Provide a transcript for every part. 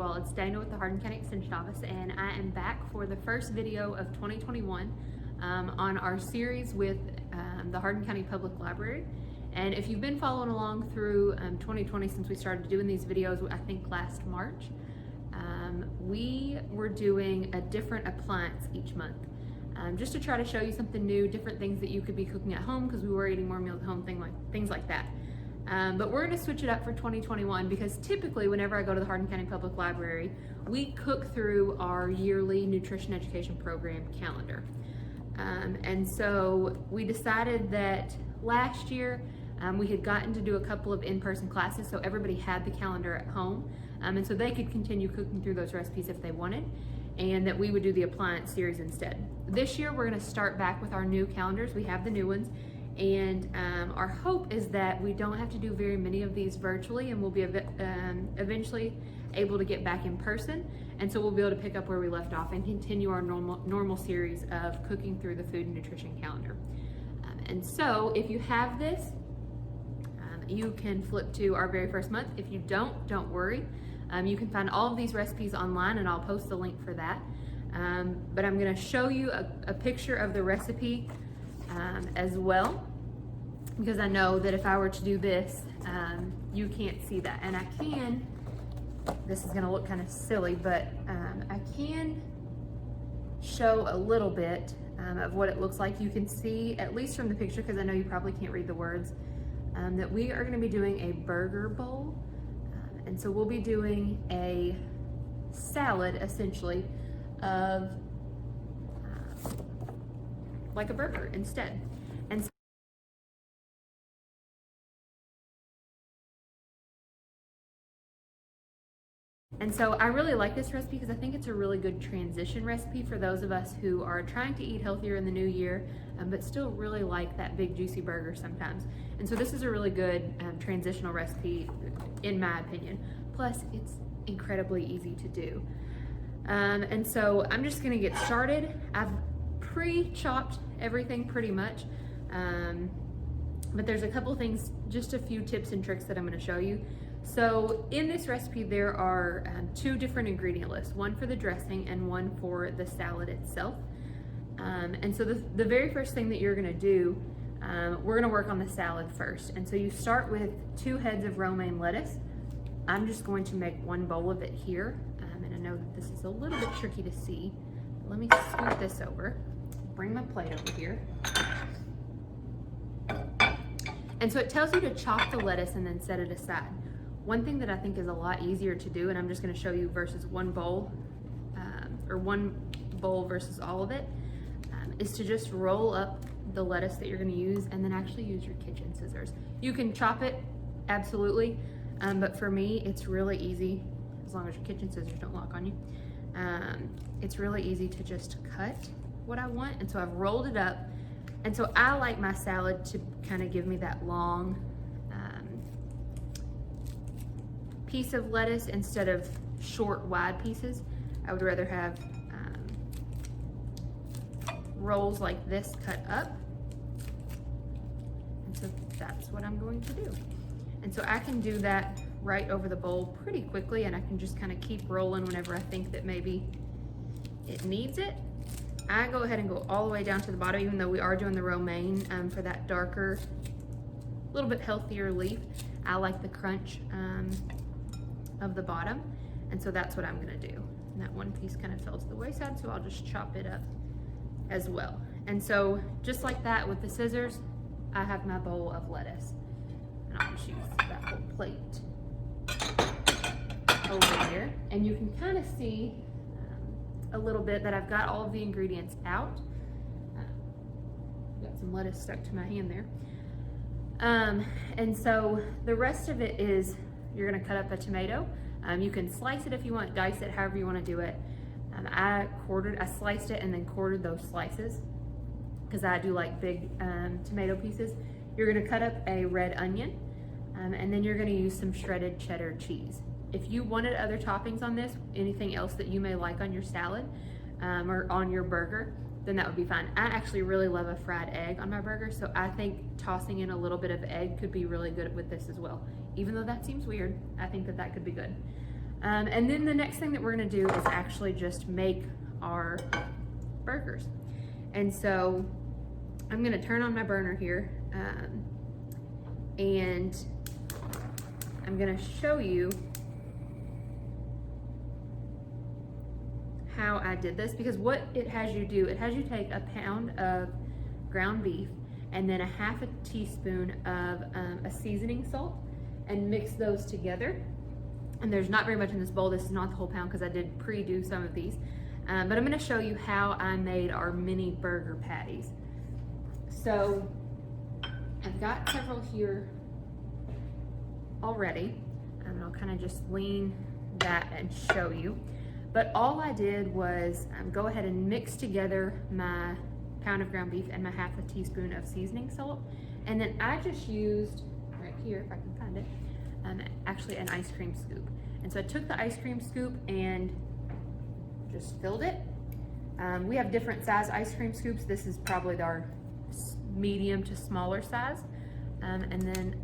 you all. It's Dana with the Hardin County Extension Office, and I am back for the first video of 2021 on our series with the Hardin County Public Library. And if you've been following along through 2020 since we started doing these videos, I think last March, we were doing a different appliance each month. Just to try to show you something new, different things that you could be cooking at home, because we were eating more meals at home, things like that. But we're going to switch it up for 2021 because typically whenever I go to the Hardin County Public Library, we cook through our yearly nutrition education program calendar. And so we decided that last year we had gotten to do a couple of in-person classes, so everybody had the calendar at home, and so they could continue cooking through those recipes if they wanted, and that we would do the appliance series instead. This year we're going to start back with our new calendars. We have the new ones. And our hope is that we don't have to do very many of these virtually, and we'll be eventually able to get back in person. And so we'll be able to pick up where we left off and continue our normal series of cooking through the food and nutrition calendar. And so if you have this, you can flip to our very first month. If you don't worry. You can find all of these recipes online, and I'll post the link for that. But I'm going to show you a picture of the recipe as well, because I know that if I were to do this, you can't see that. And I can, this is gonna look kind of silly, but I can show a little bit of what it looks like. You can see, at least from the picture, because I know you probably can't read the words, that we are gonna be doing a burger bowl. And so we'll be doing a salad, essentially, of like a burger instead. And so I really like this recipe because I think it's a really good transition recipe for those of us who are trying to eat healthier in the new year, but still really like that big juicy burger sometimes. And so this is a really good transitional recipe, in my opinion. Plus, it's incredibly easy to do. And so I'm just gonna get started. I've pre-chopped everything pretty much, but there's a couple things, just a few tips and tricks that I'm going to show you. So in this recipe there are two different ingredient lists, one for the dressing and one for the salad itself. And so the very first thing that you're going to do, we're going to work on the salad first. And so you start with 2 heads of romaine lettuce. I'm just going to make 1 bowl of it here, and I know that this is a little bit tricky to see. Let me scoot this over. Bring my plate over here. And so it tells you to chop the lettuce and then set it aside. One thing that I think is a lot easier to do, and I'm just going to show you versus 1 bowl, or 1 bowl versus all of it, is to just roll up the lettuce that you're going to use and then actually use your kitchen scissors. You can chop it, absolutely, but for me it's really easy, as long as your kitchen scissors don't lock on you. It's really easy to just cut what I want, and so I've rolled it up. And so I like my salad to kind of give me that long piece of lettuce instead of short wide pieces. I would rather have rolls like this cut up, and so that's what I'm going to do. And so I can do that right over the bowl pretty quickly, and I can just kind of keep rolling whenever I think that maybe it needs it. I go ahead and go all the way down to the bottom, even though we are doing the romaine for that darker, a little bit healthier leaf. I like the crunch of the bottom, and so that's what I'm gonna do. And that one piece kind of fell to the wayside, so I'll just chop it up as well. And so just like that with the scissors, I have my bowl of lettuce, and I'll just use that whole plate over there. And you can kind of see a little bit that I've got all of the ingredients out. Got some lettuce stuck to my hand there. And so the rest of it is, you're gonna cut up a tomato. You can slice it if you want, dice it, however you wanna do it. I sliced it and then quartered those slices because I do like big tomato pieces. You're gonna cut up a red onion, and then you're gonna use some shredded cheddar cheese. If you wanted other toppings on this, anything else that you may like on your salad or on your burger, then that would be fine. I actually really love a fried egg on my burger, so I think tossing in a little bit of egg could be really good with this as well. Even though that seems weird, I think that that could be good. And then the next thing that we're gonna do is actually just make our burgers. And so I'm gonna turn on my burner here, and I'm gonna show you how I did this, because what it has you do, it has you take a pound of ground beef and then a half a teaspoon of a seasoning salt and mix those together. And there's not very much in this bowl. This is not the whole pound because I did pre-do some of these. But I'm gonna show you how I made our mini burger patties. So I've got several here already. And I'll kind of just lean that and show you. But all I did was go ahead and mix together my pound of ground beef and my half a teaspoon of seasoning salt. And then I just used, right here, if I can find it, actually an ice cream scoop. And so I took the ice cream scoop and just filled it. We have different size ice cream scoops. This is probably our medium to smaller size. And then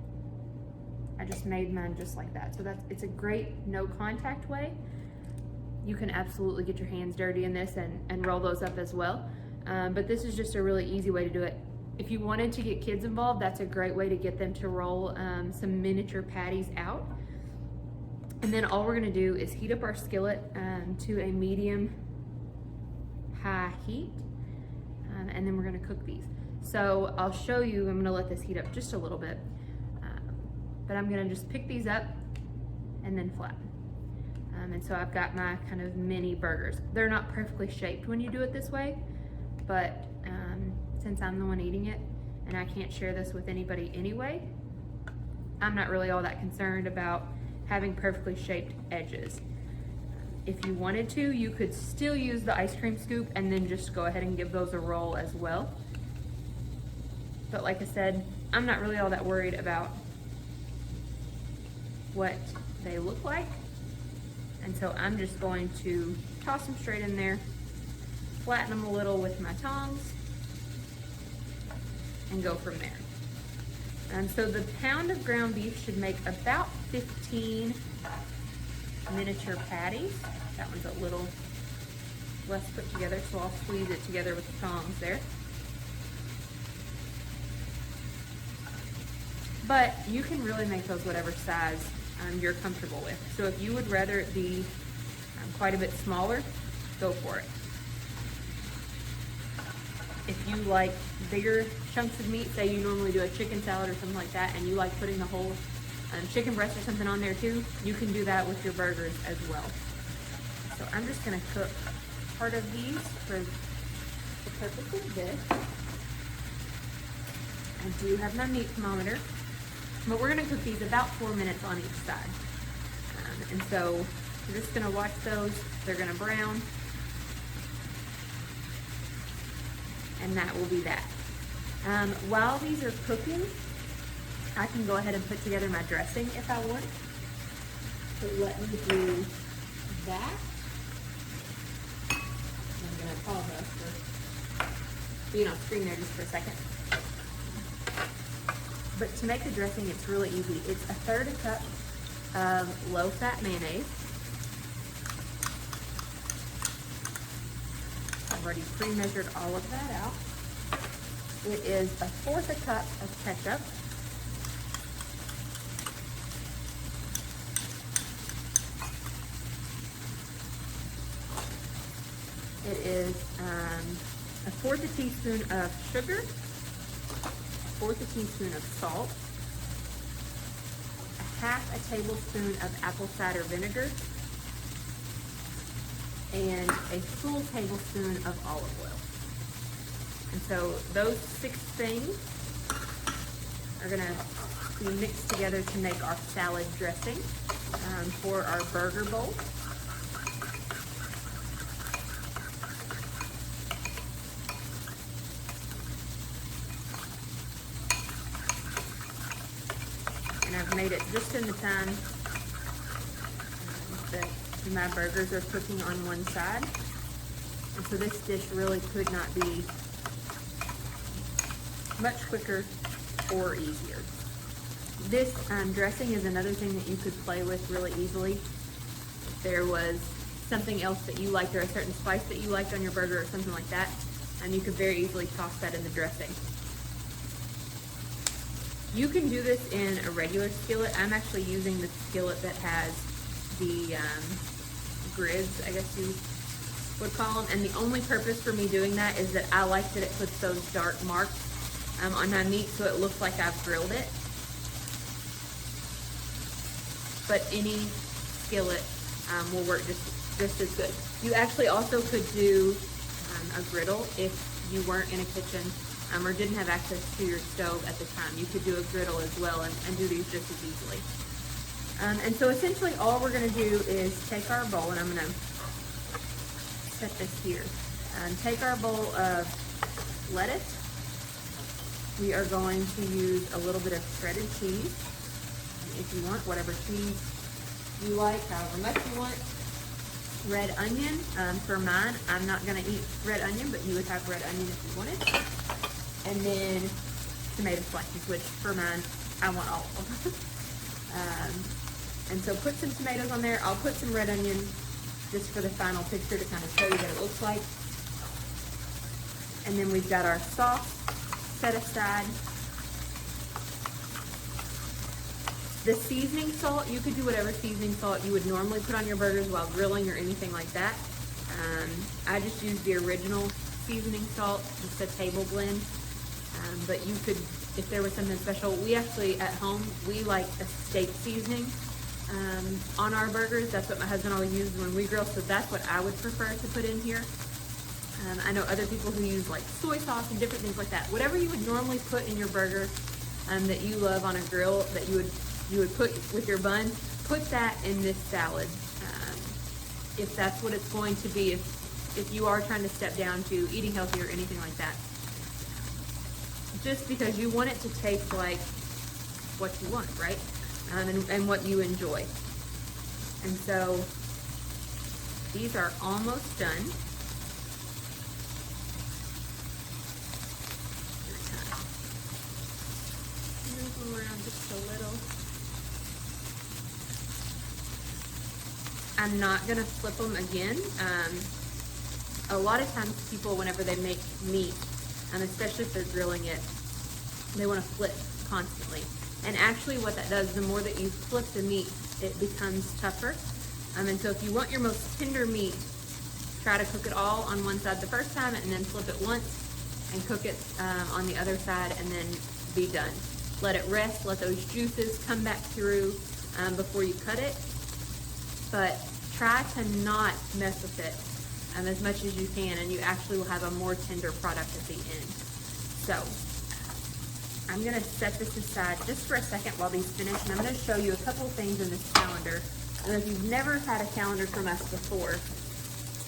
I just made mine just like that. So it's a great no contact way. You can absolutely get your hands dirty in this and roll those up as well. But this is just a really easy way to do it. If you wanted to get kids involved, that's a great way to get them to roll some miniature patties out. And then all we're gonna do is heat up our skillet to a medium-high heat. And then we're gonna cook these. So I'll show you, I'm gonna let this heat up just a little bit. But I'm gonna just pick these up and then flatten. And so I've got my kind of mini burgers. They're not perfectly shaped when you do it this way, but since I'm the one eating it and I can't share this with anybody anyway, I'm not really all that concerned about having perfectly shaped edges. If you wanted to, you could still use the ice cream scoop and then just go ahead and give those a roll as well. But like I said, I'm not really all that worried about what they look like. And so I'm just going to toss them straight in there, flatten them a little with my tongs, and go from there. And so the pound of ground beef should make about 15 miniature patties. That one's a little less put together, so I'll squeeze it together with the tongs there. But you can really make those whatever size you're comfortable with. So if you would rather it be quite a bit smaller, go for it. If you like bigger chunks of meat, say you normally do a chicken salad or something like that, and you like putting the whole chicken breast or something on there too, you can do that with your burgers as well. So I'm just gonna cook part of these for the purpose of this. I do have my meat thermometer, but we're gonna cook these about 4 minutes on each side. And so we're just gonna watch those. They're gonna brown. And that will be that. While these are cooking, I can go ahead and put together my dressing if I want. So let me do that. I'm gonna apologize for being on screen there just for a second. But to make the dressing, it's really easy. It's 1/3 cup of low-fat mayonnaise. I've already pre-measured all of that out. It is 1/4 cup of ketchup. It is 1/4 teaspoon of sugar, 1/4 teaspoon of salt, 1/2 tablespoon of apple cider vinegar, and a full tablespoon of olive oil. And so those 6 things are gonna be mixed together to make our salad dressing for our burger bowl. And I've made it just in the time that my burgers are cooking on one side. And so this dish really could not be much quicker or easier. This dressing is another thing that you could play with really easily. there was something else that you liked or a certain spice that you liked on your burger or something like that, and you could very easily toss that in the dressing. You can do this in a regular skillet. I'm actually using the skillet that has the grids, I guess you would call them, and the only purpose for me doing that is that I like that it puts those dark marks on my meat so it looks like I've grilled it. But any skillet will work just as good. You actually also could do a griddle if you weren't in a kitchen or didn't have access to your stove at the time. You could do a griddle as well and do these just as easily. And so essentially all we're gonna do is take our bowl, and I'm gonna set this here. Take our bowl of lettuce. We are going to use a little bit of shredded cheese. If you want, whatever cheese you like, however much you want. Red onion, for mine, I'm not gonna eat red onion, but you would have red onion if you wanted. And then tomato slices, which for mine, I want all of them. And so put some tomatoes on there. I'll put some red onion just for the final picture to kind of show you what it looks like. And then we've got our sauce set aside. The seasoning salt, you could do whatever seasoning salt you would normally put on your burgers while grilling or anything like that. I just use the original seasoning salt, just a table blend. But you could, if there was something special, we actually at home, we like a steak seasoning on our burgers. That's what my husband always uses when we grill, so that's what I would prefer to put in here. I know other people who use like soy sauce and different things like that. Whatever you would normally put in your burger that you love on a grill, that you would put with your bun, put that in this salad. If that's what it's going to be, if you are trying to step down to eating healthy or anything like that. Just because you want it to taste like what you want, right? And what you enjoy. And so these are almost done. Move them around just a little. I'm not gonna flip them again. A lot of times people, whenever they make meat, and especially if they're grilling it, they want to flip constantly. And actually what that does, the more that you flip the meat, it becomes tougher. And so if you want your most tender meat, try to cook it all on one side the first time and then flip it once and cook it on the other side and then be done. Let it rest, let those juices come back through before you cut it. But try to not mess with it as much as you can, and you actually will have a more tender product at the end. So I'm gonna set this aside just for a second while these finish, and I'm gonna show you a couple things in this calendar. And if you've never had a calendar from us before,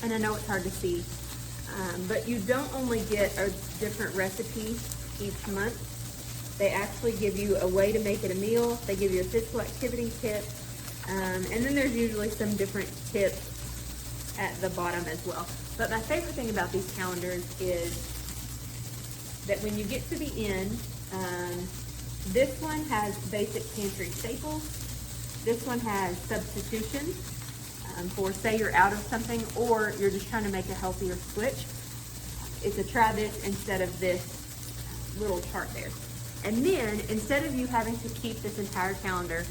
and I know it's hard to see, but you don't only get a different recipe each month. They actually give you a way to make it a meal. They give you a physical activity tip, and then there's usually some different tips at the bottom as well. But my favorite thing about these calendars is that when you get to the end, this one has basic pantry staples. This one has substitutions for, say you're out of something or you're just trying to make a healthier switch. It's a try this instead of this little chart there. And then instead of you having to keep this entire calendar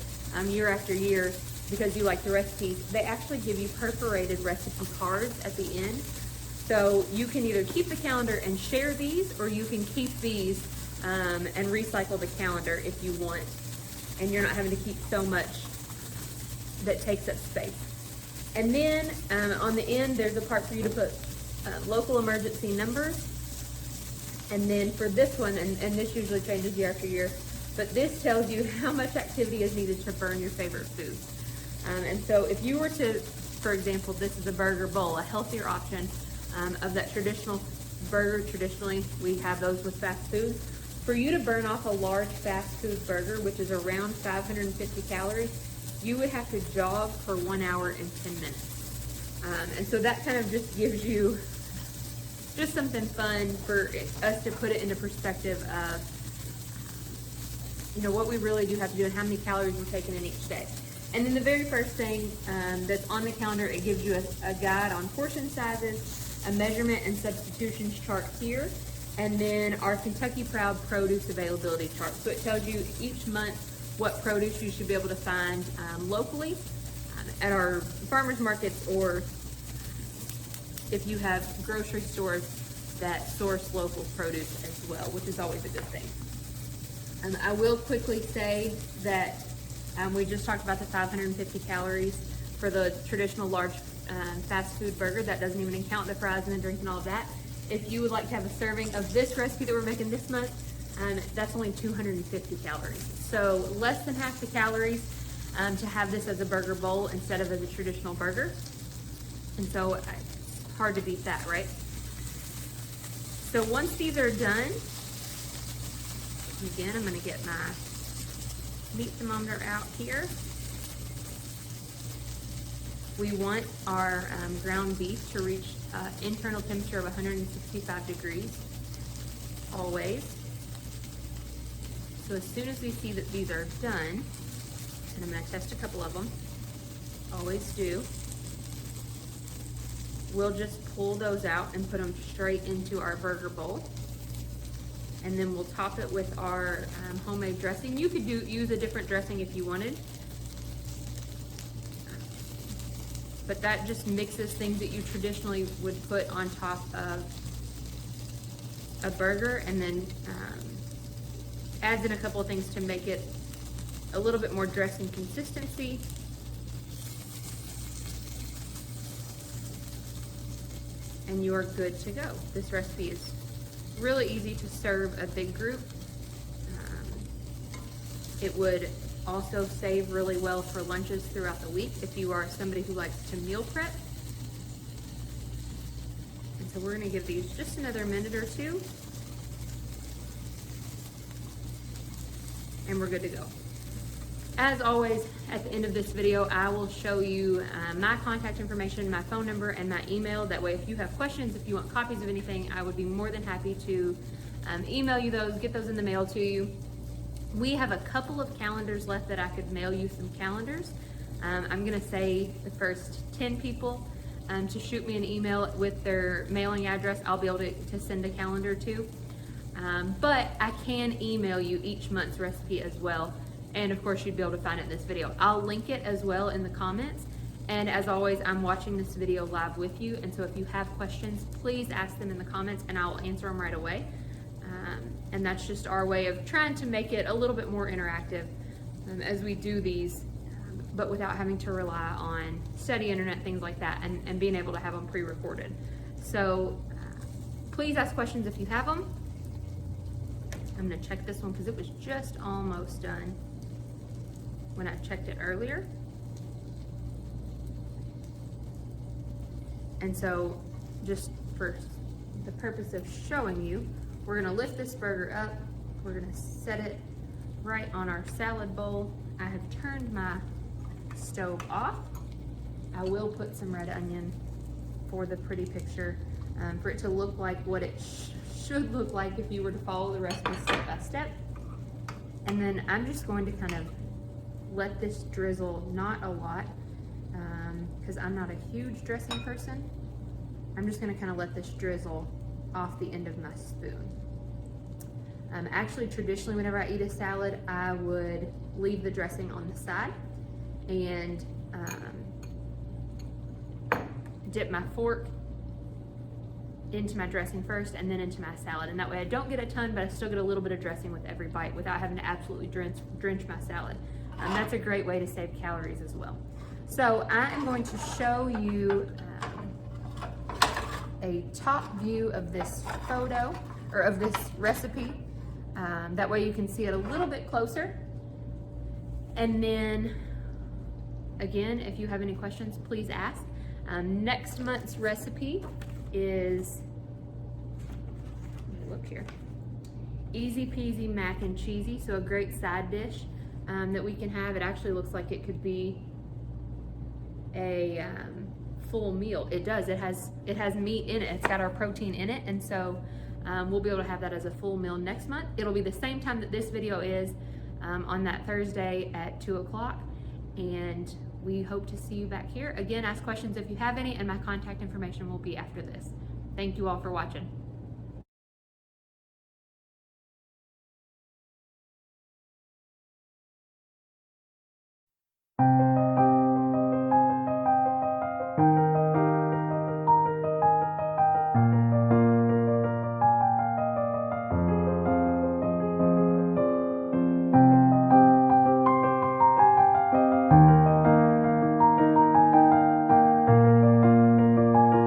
year after year because you like the recipes, they actually give you perforated recipe cards at the end. So you can either keep the calendar and share these, or you can keep these and recycle the calendar if you want, and you're not having to keep so much that takes up space. And then on the end, there's a part for you to put local emergency numbers. And then for this one, and this usually changes year after year, but this tells you how much activity is needed to burn your favorite foods. And so if you were to, for example, this is a burger bowl, a healthier option of that traditional burger. Traditionally, we have those with fast food. For you to burn off a large fast food burger, which is around 550 calories, you would have to jog for 1 hour and 10 minutes. And so that kind of just gives you just something fun for us to put it into perspective of, what we really do have to do and how many calories we're taking in each day. And then the very first thing that's on the calendar, it gives you a guide on portion sizes, a measurement and substitutions chart here, and then our Kentucky Proud produce availability chart. So it tells you each month what produce you should be able to find locally at our farmers markets, or if you have grocery stores that source local produce as well, which is always a good thing. I will quickly say that we just talked about the 550 calories for the traditional large fast food burger. That doesn't even count the fries and the drink and all of that. If you would like to have a serving of this recipe that we're making this month, that's only 250 calories. So less than half the calories to have this as a burger bowl instead of as a traditional burger. And so it's hard to beat that, right? So once these are done, again, I'm gonna get my meat thermometer out here. We want our ground beef to reach internal temperature of 165 degrees, always. So as soon as we see that these are done, and I'm gonna test a couple of them, always do, we'll just pull those out and put them straight into our burger bowl. And then we'll top it with our homemade dressing. You could use a different dressing if you wanted, but that just mixes things that you traditionally would put on top of a burger, and then adds in a couple of things to make it a little bit more dressing consistency. And you are good to go. This recipe is really easy to serve a big group. It would also save really well for lunches throughout the week if you are somebody who likes to meal prep. And so we're gonna give these just another minute or two, and we're good to go. As always, at the end of this video, I will show you my contact information, my phone number, and my email. That way, if you have questions, if you want copies of anything, I would be more than happy to email you those, get those in the mail to you. We have a couple of calendars left that I could mail you some calendars. I'm gonna say the first 10 people to shoot me an email with their mailing address, I'll be able to send a calendar to. But I can email you each month's recipe as well. And of course, you'd be able to find it in this video. I'll link it as well in the comments. And as always, I'm watching this video live with you. And so if you have questions, please ask them in the comments and I'll answer them right away. And that's just our way of trying to make it a little bit more interactive as we do these, but without having to rely on steady internet, things like that, and being able to have them pre-recorded. So please ask questions if you have them. I'm gonna check this one because it was just almost done when I checked it earlier. And so just for the purpose of showing you, we're gonna lift this burger up. We're gonna set it right on our salad bowl. I have turned my stove off. I will put some red onion for the pretty picture, for it to look like what it should look like if you were to follow the recipe step by step. And then I'm just going to kind of let this drizzle, not a lot, because I'm not a huge dressing person. I'm just gonna kind of let this drizzle off the end of my spoon. Actually, traditionally, whenever I eat a salad, I would leave the dressing on the side and dip my fork into my dressing first and then into my salad. And that way I don't get a ton, but I still get a little bit of dressing with every bite without having to absolutely drench my salad. That's a great way to save calories as well. So I am going to show you a top view of this photo, or of this recipe. That way you can see it a little bit closer. And then, again, if you have any questions, please ask. Next month's recipe is, let me look here, easy peasy mac and cheesy. So a great side dish that we can have. It actually looks like it could be a full meal. It does. It has meat in it. It's got our protein in it, and so we'll be able to have that as a full meal next month. It'll be the same time that this video is, on that Thursday at 2 o'clock. and we hope to see you back here. Again, ask questions if you have any, and my contact information will be after this. Thank you all for watching.